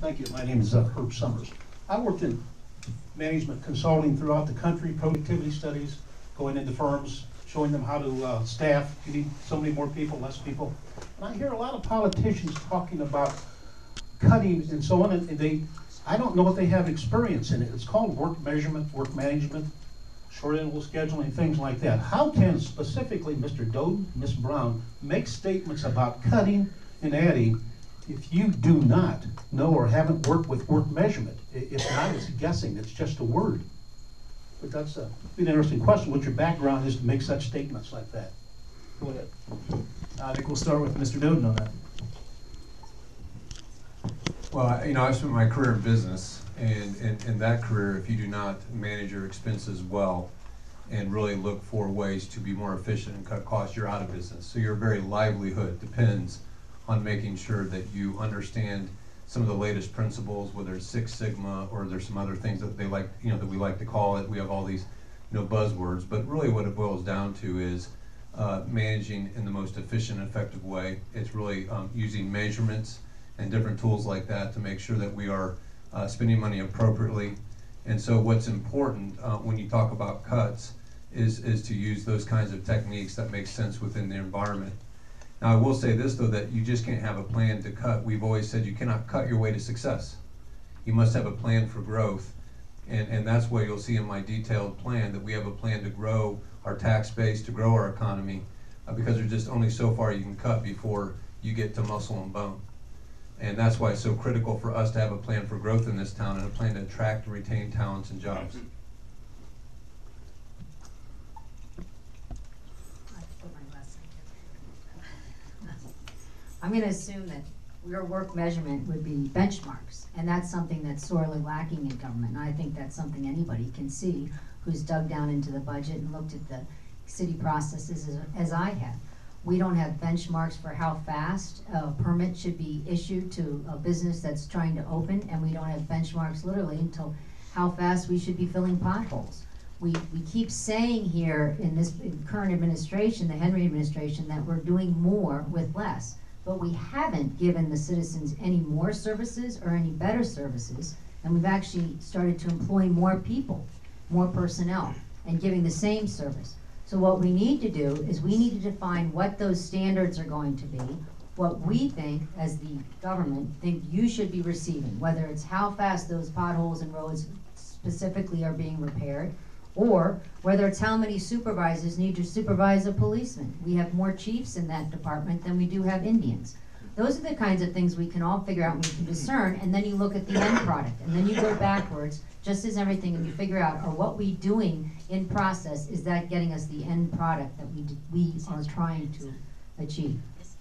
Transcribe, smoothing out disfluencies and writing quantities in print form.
Thank you. My name is Herb Summers. I worked in management consulting throughout the country, productivity studies, going into firms, showing them how to staff. You need so many more people, less people. And I hear a lot of politicians talking about cutting and so on, and I don't know if they have experience in it. It's called work measurement, work management, short interval scheduling, things like that. How can specifically Mr. Doden, Ms. Brown, make statements about cutting and adding if you do not know or haven't worked with work measurement? If not, it's guessing, it's just a word. But that's an interesting question, what your background is to make such statements like that. Go ahead. I think we'll start with Mr. Doden on that. Well, I've spent my career in business, and in that career, if you do not manage your expenses well and really look for ways to be more efficient and cut costs, you're out of business. So your very livelihood depends on making sure that you understand some of the latest principles, whether it's Six Sigma or there's some other things that they like, that we like to call it. We have all these, buzzwords, but really what it boils down to is managing in the most efficient and effective way. It's really using measurements and different tools like that to make sure that we are spending money appropriately. And so what's important when you talk about cuts is to use those kinds of techniques that make sense within the environment. Now I will say this though, that you just can't have a plan to cut. We've always said you cannot cut your way to success. You must have a plan for growth. And that's why you'll see in my detailed plan that we have a plan to grow our tax base, to grow our economy, because there's just only so far you can cut before you get to muscle and bone. And that's why it's so critical for us to have a plan for growth in this town and a plan to attract and retain talents and jobs. I'm going to assume that your work measurement would be benchmarks, and that's something that's sorely lacking in government. And I think that's something anybody can see who's dug down into the budget and looked at the city processes as I have. We don't have benchmarks for how fast a permit should be issued to a business that's trying to open, and we don't have benchmarks literally until how fast we should be filling potholes. We keep saying here in this current administration, the Henry administration, that we're doing more with less, but we haven't given the citizens any more services or any better services, and we've actually started to employ more people, more personnel, and giving the same service. So what we need to do is we need to define what those standards are going to be, what we think as the government think you should be receiving, whether it's how fast those potholes and roads specifically are being repaired, or whether it's how many supervisors need to supervise a policeman. We have more chiefs in that department than we do have Indians. Those are the kinds of things we can all figure out and we can discern, and then you look at the end product, and then you go backwards, just as everything, and you figure out, are what we doing in process, is that getting us the end product that we are trying to achieve? Yes.